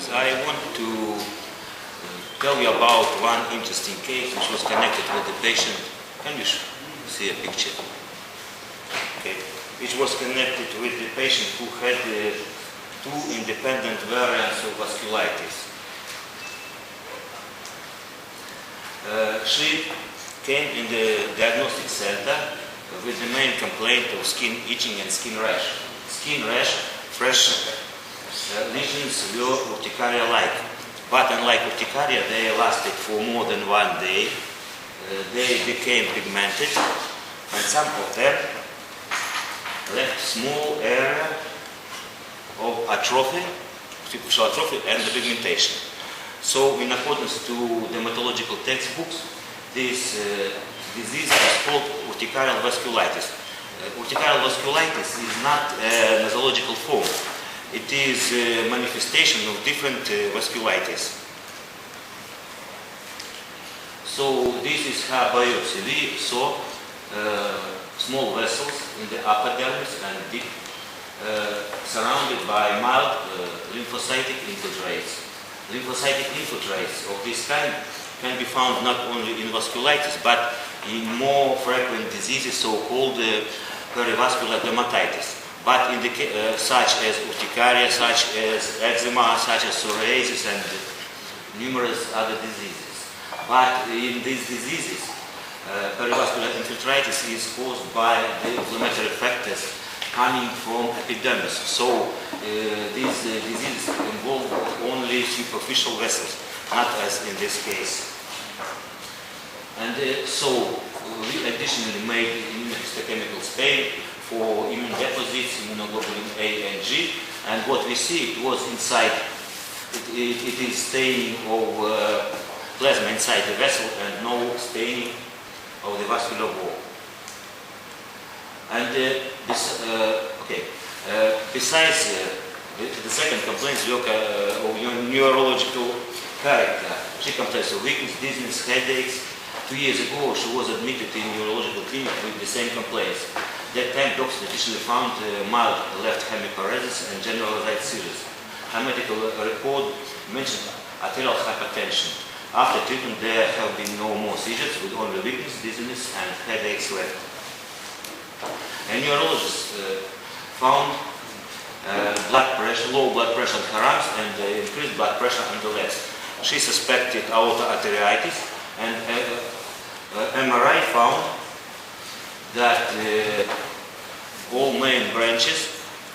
So I want to tell you about one interesting case which was connected with the patient. Can you see a picture? Okay. Which was connected with the patient who had two independent variants of vasculitis. She came in the diagnostic center with the main complaint of skin itching and skin rash. Skin rash, fresh lesions were urticaria-like, but unlike urticaria, they lasted for more than 1 day. They became pigmented, and some of them left small area of atrophy, superficial atrophy, and the pigmentation. So, in accordance to dermatological textbooks, this disease is called urticarial vasculitis. Urticarial vasculitis is not a nosological form. It is a manifestation of different vasculitis. So this is her biopsy. We saw small vessels in the upper dermis and deep, surrounded by mild lymphocytic infiltrates. Lymphocytic infiltrates of this kind can be found not only in vasculitis but in more frequent diseases, so-called perivascular dermatitis. But in the such as urticaria, such as eczema, such as psoriasis, and numerous other diseases. But in these diseases, perivascular infiltritis is caused by the inflammatory factors coming from epidermis. So these diseases involve only superficial vessels, not as in this case. And so we additionally made immunohistochemical stain for immune deposits, immunoglobulin A and G, and what we see, it was inside, it is staining of plasma inside the vessel and no staining of the vascular wall. And besides the second complaint of neurological character, she complains of weakness, dizziness, headaches. 2 years ago, she was admitted in neurological clinic with the same complaints. That time, doctors additionally found mild left hemiparesis and generalized seizures. Her medical report mentioned arterial hypertension. After treatment, there have been no more seizures, with only weakness, dizziness, and headaches left. A neurologist found low blood pressure on her arms and increased blood pressure on the legs. She suspected aortic arteriitis, and MRI found that all main branches,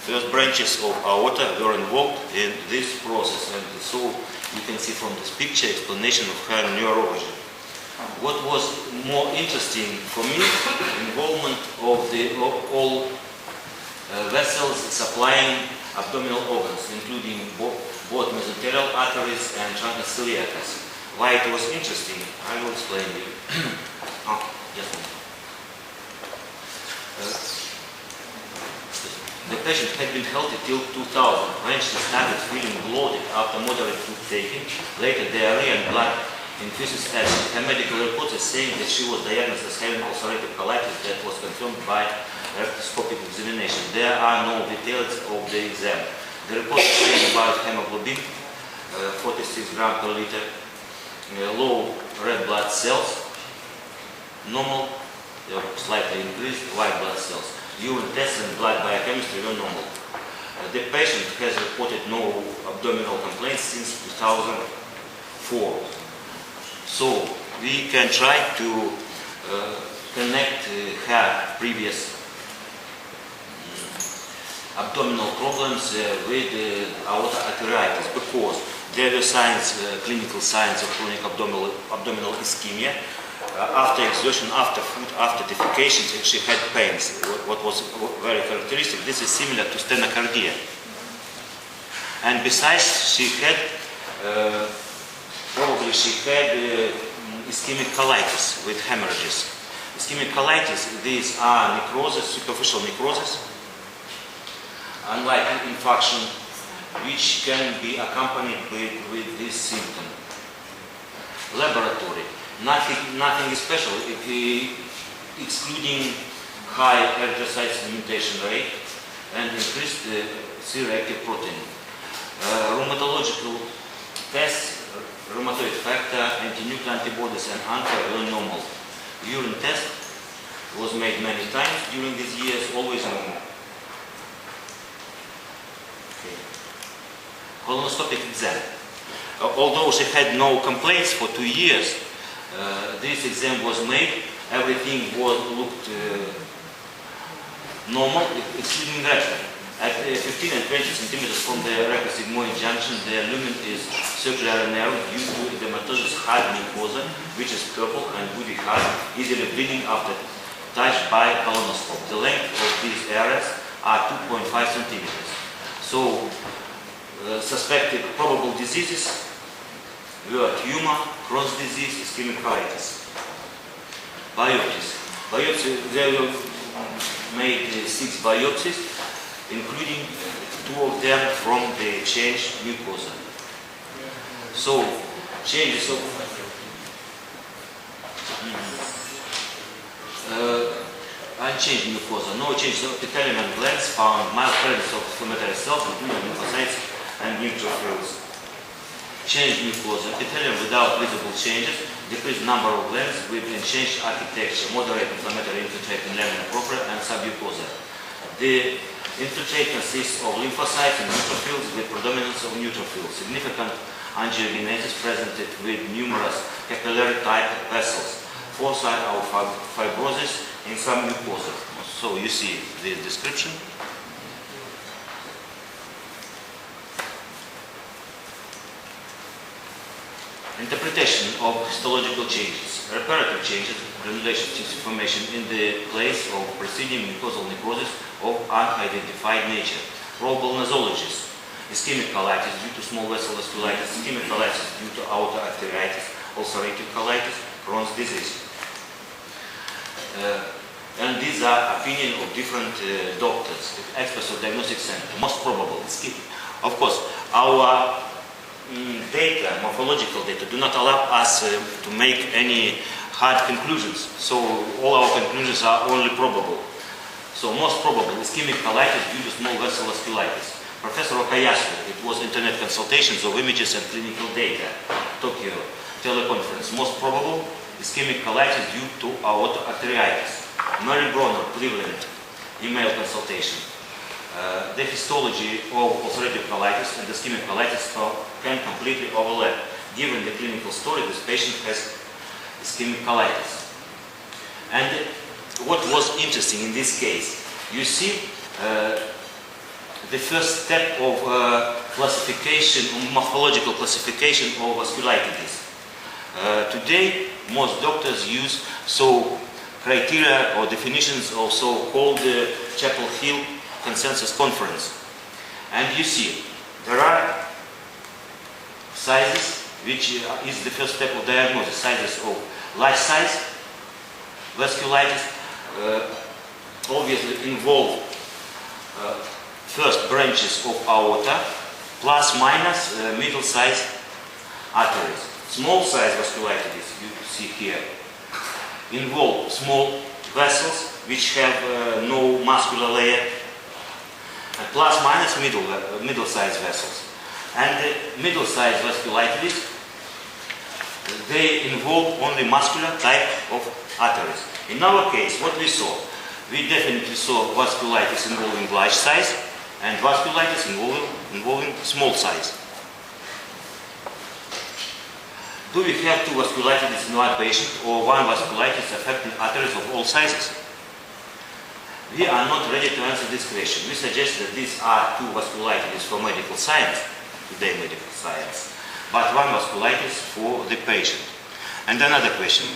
first branches of aorta, were involved in this process. And so you can see from this picture explanation of her neurology. What was more interesting for me, involvement of all vessels supplying abdominal organs, including both mesenterial arteries and truncal ciliacus. Why it was interesting, I will explain to you. The patient had been healthy till 2000, when she started feeling bloated after moderate food taking, later diarrhea and blood infuses acid. Her medical report is saying that she was diagnosed as having ulcerative colitis that was confirmed by rectoscopic examination. There are no details of the exam. The report is saying about hemoglobin, 46 grams per liter, low red blood cells, normal, slightly increased white blood cells. Urine tests and blood biochemistry were normal. The patient has reported no abdominal complaints since 2004. So we can try to connect her previous abdominal problems with aortic arteriitis, because there were signs, clinical signs of chronic abdominal ischemia. After exertion, after food, after defecation, she had pains. What was very characteristic, this is similar to stenocardia. And besides, she had, probably she had ischemic colitis with hemorrhages. Ischemic colitis, these are necrosis, superficial necrosis, unlike infarction, which can be accompanied with this symptom. Laboratory. Nothing special, excluding high erythrocyte sedimentation rate and increased C-reactive protein. Rheumatological tests, rheumatoid factor, anti-nuclear antibodies, and ANCA were normal. Urine test was made many times during these years, always normal. Okay. Colonoscopic exam. Although she had no complaints for 2 years, this exam was made. Everything looked normal, excluding rectum. At 15 and 20 centimeters from the rectus-sigmoid junction, the lumen is circular narrow due to edematosus hard mucosa, which is purple and woody hard, easily bleeding after touch by colonoscope. The length of these areas are 2.5 centimeters. So, suspected probable diseases were tumor, Crohn's disease, ischemic arteritis. Biopsies. There were made 6 biopsies, including 2 of them from the changed mucosa. So, changes of unchanged mucosa, no changes of epithelium and glands found, mild presence of inflammatory cells, including lymphocytes and neutrophils. Changed mucosa, epithelium without visible changes, decreased number of glands with unchanged architecture, moderate inflammatory infiltrate in lamina propria and submucosa. The infiltrate consists of lymphocytes and neutrophils with predominance of neutrophils. Significant angiogenesis presented with numerous capillary-type vessels. Foci of fibrosis in some mucosa. So you see the description. Interpretation of histological changes. Reparative changes, granulation tissue formation in the place of preceding mucosal necrosis of unidentified nature. Probable nosologies. Ischemic colitis due to small vessel vasculitis, ischemic colitis due to aortic arteriitis, ulcerative colitis, Crohn's disease. And these are opinions of different doctors, experts of diagnostic center. Most probable ischemic. Of course, our data, morphological data, do not allow us to make any hard conclusions. So all our conclusions are only probable. So most probable ischemic colitis due to small vessel vasculitis. Professor Takayasu, it was internet consultations of images and clinical data. Tokyo teleconference. Most probable ischemic colitis due to aortic arteriitis. Mary Bronner, Cleveland, email consultation. The histology of ulcerative colitis and ischemic colitis can completely overlap. Given the clinical story, this patient has ischemic colitis. And what was interesting in this case, you see the first step of classification, morphological classification of vasculitis. Today, most doctors use criteria or definitions of so-called Chapel Hill Consensus Conference. And you see, there are sizes, which is the first step of diagnosis, sizes of large size vasculitis, obviously involve first branches of aorta, plus minus middle size arteries. Small size vasculitis, you see here, involve small vessels which have no muscular layer, and plus minus middle size vessels. And the middle size vasculitis, they involve only muscular type of arteries. In our case, what we saw, we definitely saw vasculitis involving large size and vasculitis involving small size. Do we have 2 vasculitis in one patient or 1 vasculitis affecting arteries of all sizes? We are not ready to answer this question. We suggest that these are 2 vasculitis for medical science, today medical science, but 1 vasculitis for the patient. And another question.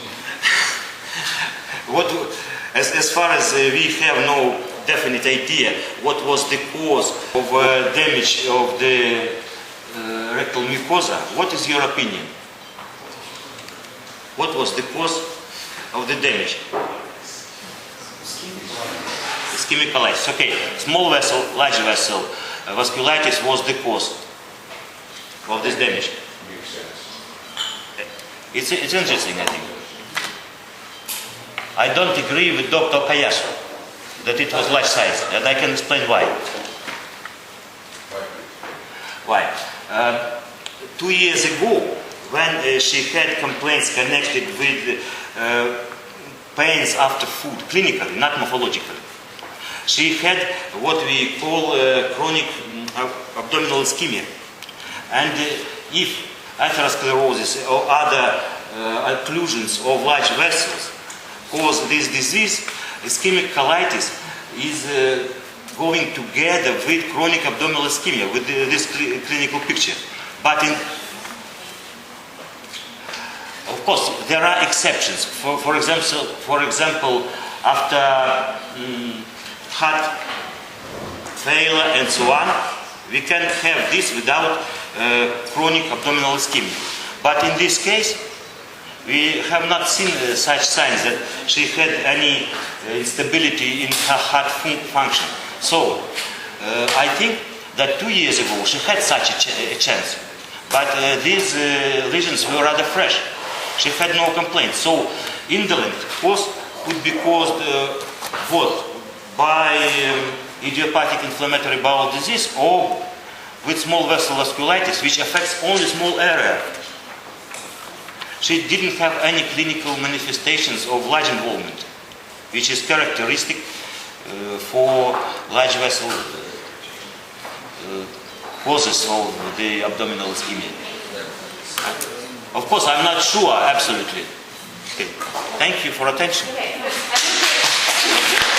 As far as we have no definite idea what was the cause of damage of the rectal mucosa, what is your opinion? What was the cause of the damage? Ischemic colitis. Okay, small vessel, large vessel, vasculitis was the cause of this damage. It's interesting, I think. I don't agree with Dr. Takayasu that it was large size, and I can explain why. Why? 2 years ago, when she had complaints connected with pains after food, clinically, not morphologically, she had what we call chronic abdominal ischemia. And if atherosclerosis or other occlusions of large vessels cause this disease, ischemic colitis is going together with chronic abdominal ischemia, with this clinical picture. But of course, there are exceptions. For example, after heart failure and so on, we can have this without chronic abdominal ischemia. But in this case, we have not seen such signs that she had any instability in her heart function. So, I think that 2 years ago she had such a chance. But these lesions were rather fresh. She had no complaints. So, indolent could be caused both by idiopathic inflammatory bowel disease or with small vessel vasculitis, which affects only small area. She didn't have any clinical manifestations of large involvement, which is characteristic for large vessel causes of the abdominal ischemia. Of course, I'm not sure absolutely. Okay. Thank you for attention.